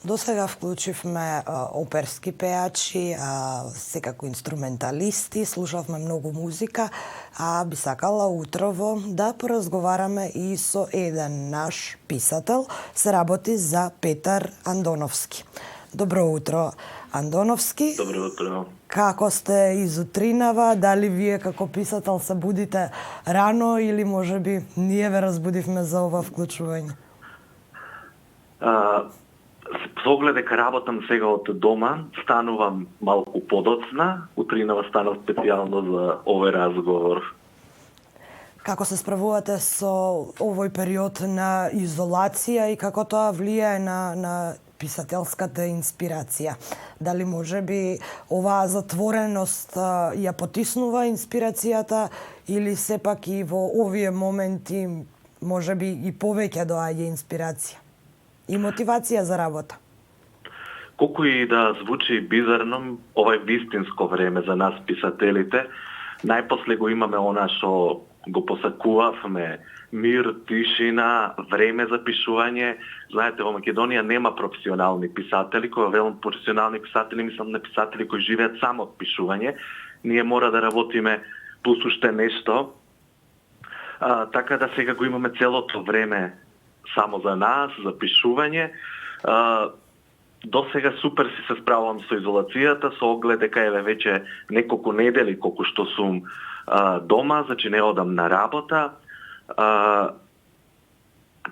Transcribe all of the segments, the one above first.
До сега вклучивме оперски пеачи, секако инструменталисти, слушавме многу музика, а би сакала утрово да поразговараме и со еден наш писател, се работи за Петар Андоновски. Добро утро, Андоновски. Добро утро. Како сте изутринава? Дали вие како писател се будите рано или можеби ние ве разбудивме за ова вклучување? Со оглед дека работам сега од дома, станувам малку подоцна. Утринава станав специјално за овој разговор. Како се справувате со овој период на изолација и како тоа влијае на писателската инспирација? Дали можеби оваа затвореност ја потиснува инспирацијата или сепак и во овие моменти можеби и повеќе доаѓа инспирација и мотивација за работа? Колку и да звучи бизарно, ова е вистинско време за нас писателите. Најпосле го имаме она што го посакувавме: мир, тишина, време за пишување. Знаете, во Македонија нема професионални писатели. Кога велам професионални писатели, мислам на писатели кои живеат само од пишување. Ние мора да работиме плюс уште нешто. Така да сега го имаме целото време само за нас, за пишување. До сега супер си се справувам со изолацијата, со оглед дека еве веќе неколку недели колку што сум дома, значи не одам на работа.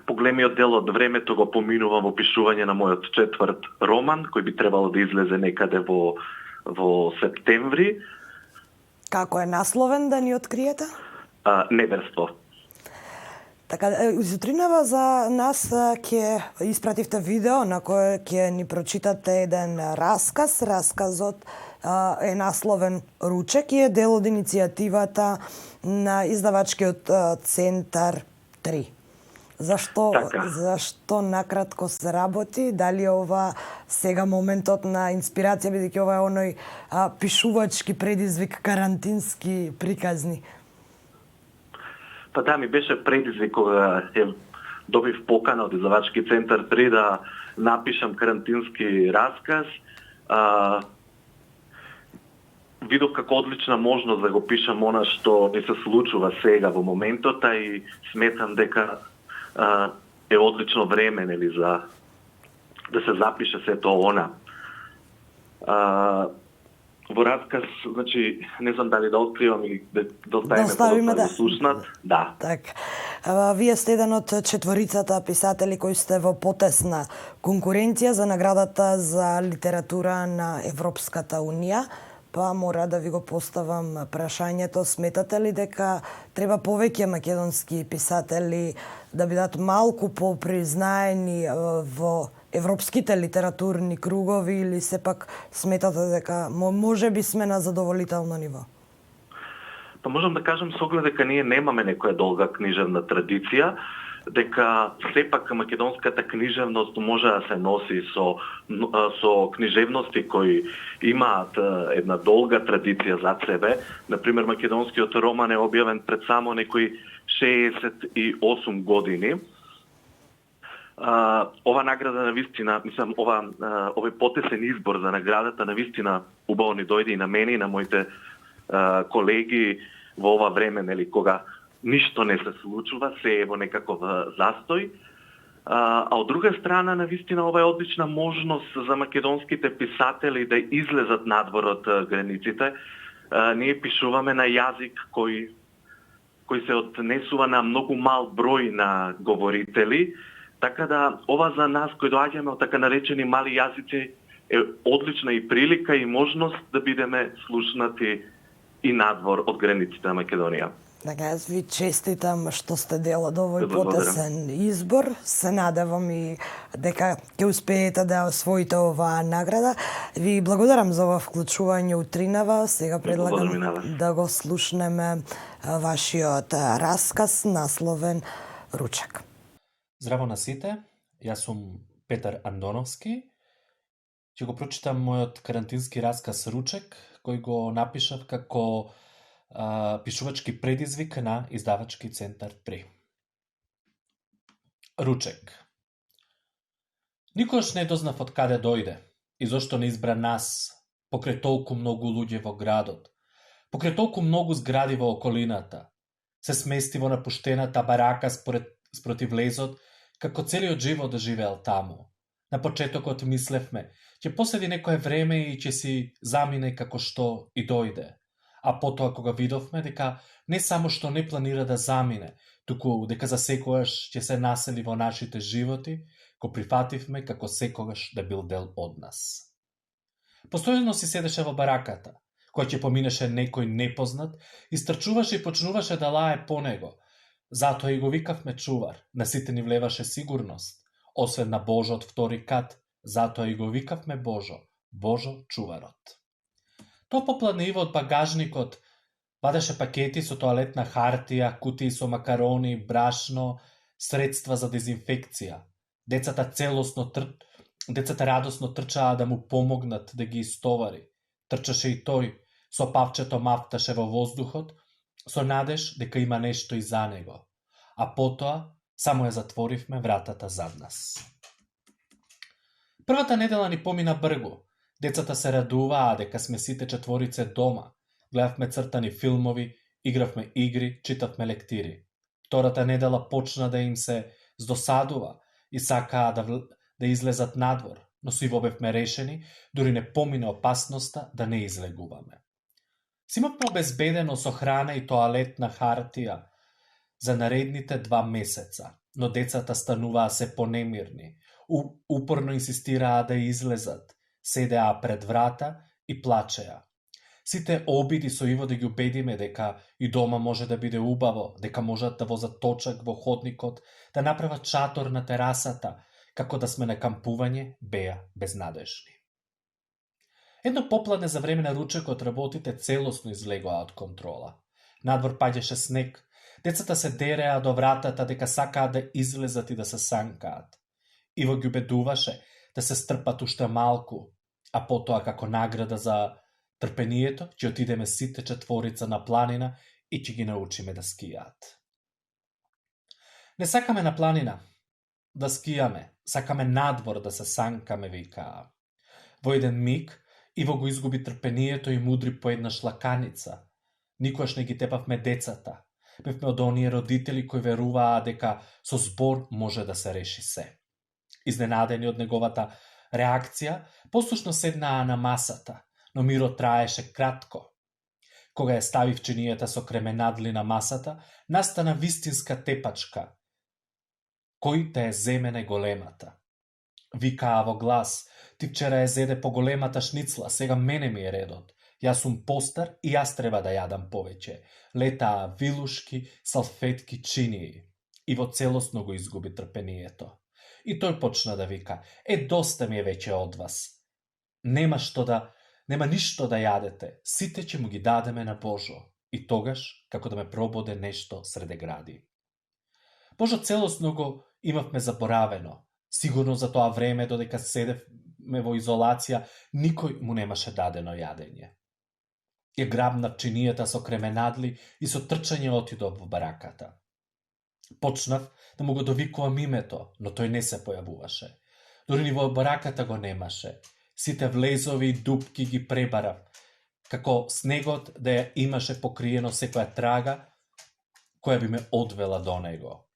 Поголемиот дел од времето го поминувам во пишување на мојот четврт роман, кој би требало да излезе некаде во септември. Како е насловен, да ни откриете? Неверство. Така, изутринава за нас ќе испративте видео на кое ќе ни прочитате еден расказ. Расказот е насловен Ручек и е дел од иницијативата на издавачкиот центар 3. Зашто накратко се работи? Дали ова сега моментот на инспирација, бидејќи ова е оној пишувачки предизвик, карантински приказни? Па да, ми беше предизвик кога добив покана од издавачки центар 3 да напишам карантински расказ. Видов како одлична можност да го пишам она што ми се случува сега во моментот, и сметам дека е одлично време, нели, за да се запише сето она. Во расказ, значи, не знам дали да откривам или да оставиме да слушнат. Да. Так. Вие сте еден од четворицата писатели кои сте во потесна конкуренција за наградата за литература на Европската Унија. Па мора да ви го поставам прашањето: сметате ли дека треба повеќе македонски писатели да бидат малку попризнаени во европските литературни кругови, или сепак сметате дека можеби сме на задоволително ниво? Па можам да кажам со оглед дека ние немаме некоја долга книжевна традиција, дека сепак македонската книжевност може да се носи со книжевности кои имаат една долга традиција зад себе. Например, македонскиот роман е објавен пред само некои 68 години. Ова награда на вистина, мислам, овој потесен избор за наградата на вистина убаво ни дојде и на мене и на моите колеги во ова време, нели, кога ништо не се случува, се е во некаков застој. А од друга страна, на вистина, ова е одлична можност за македонските писатели да излезат надвор од границите. Ние пишуваме на јазик кој се однесува на многу мал број на говорители. Така да, ова за нас кои доаѓаме од така наречени мали јазици е одлична и прилика и можност да бидеме слушнати и надвор од границите на Македонија. Така, јас ви честитам што сте дел од овој потесен избор. Се надевам и дека ќе успеете да освоите оваа награда. Ви благодарам за ова вклучување утринава. Сега предлагам да го слушнеме вашиот расказ насловен Ручек. Здраво на сите, јас сум Петар Андоновски. Ќе го прочитам мојот карантински расказ Ручек, кој го напишав како пишувачки предизвик на издавачки центар 3. Ручек. Никогаш не дознав од каде дојде и зошто не избра нас, покрај толку многу луѓе во градот, покрај толку многу згради во околината, се смести во напуштената барака спротив лезот, како целиот живот да живеел таму. На почетокот мислевме, ќе поседи некое време и ќе си замине како што и дојде. А потоа кога видовме дека не само што не планира да замине, туку дека за секогаш ќе се насели во нашите животи, го прифативме како секогаш да бил дел од нас. Постојано си седеше во бараката, која ќе поминеше некој непознат, истрчуваше и почнуваше да лае по него. Затоа и го викавме чувар, на сите ни влеваше сигурност. Освен на Божо од втори кат, затоа и го викавме Божо, Божо чуварот. Тоа попладне иво од багажникот вадеше пакети со тоалетна хартија, кутии со макарони, брашно, средства за дезинфекција. Децата радосно трчаа да му помогнат да ги истовари. Трчаше и тој, со павчето мафташе во воздухот, со надеж дека има нешто и за него. А потоа само ја затворивме вратата зад нас. Првата недела ни помина бргу. Децата се радуваа дека сме сите четворице дома. Гледавме цртани филмови, игравме игри, читавме лектири. Втората недела почна да им се здосадува и сакаа да излезат надвор, но си бевме решени, дури не помине опасноста да не излегуваме. Симавме обезбедено со храна и тоалетна хартија за наредните 2 месеца, но децата стануваа се понемирни, упорно инсистираа да излезат, седеа пред врата и плачеа. Сите обиди со Иво да ги убедиме дека и дома може да биде убаво, дека можат да возат точак во ходникот, да направат шатор на терасата, како да сме на кампување, беа безнадежни. Едно попладне за време на ручекот работите целосно излегоа од контрола. Надвор паѓаше снег, децата се дереа до вратата дека сакаат да излезат и да се санкаат. Иво ги убедуваше да се стрпат уште малку, а потоа како награда за трпението ќе отидеме сите четворица на планина и ќе ги научиме да скијаат. Не сакаме на планина да скијаме, сакаме надвор да се санкаме, викаа. Во еден миг Иво го изгуби трпението и мудри по еднаш лаканица. Никогаш не ги тепавме децата. Бевме од оние родители кои веруваа дека со збор може да се реши се. Изненадени од неговата реакција, послушно седнаа на масата, но мирот траеше кратко. Кога ја ставив чинијата со кременадли на масата, настана вистинска тепачка, кој да ја земе најголемата. Викаа во глас, ти вчера ја зеде поголемата шницла, сега мене ми е редот. Јас сум постар и јас треба да јадам повеќе. Летаа вилушки, салфетки, чинии. И во целосно го изгуби трпението. И тој почна да вика, доста ми е веќе од вас. Нема ништо да јадете, сите ќе му ги дадеме на Божо. И тогаш, како да ме прободе нешто среде гради. Божо целосно го имавме заборавено. Сигурно за тоа време, додека седевме во изолација, никој му немаше дадено јадење. Ја грабнав чинијата со кременадли и со трчање отидов во бараката. Почнав да му го довикувам името, но тој не се појавуваше. Дори ни во бараката го немаше. Сите влезови и дупки ги пребарав, како снегот да ја имаше покриено секоја трага, која би ме одвела до него.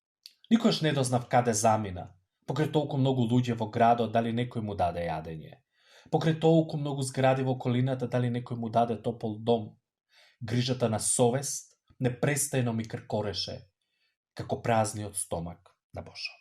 Никош не дознав каде замина. Покрај толку многу луѓе во градот, дали некој му даде јадење. Покрај толку многу згради во околината, дали некој му даде топол дом. Грижата на совест непрестајно ми кркореше, како празниот стомак на Божо.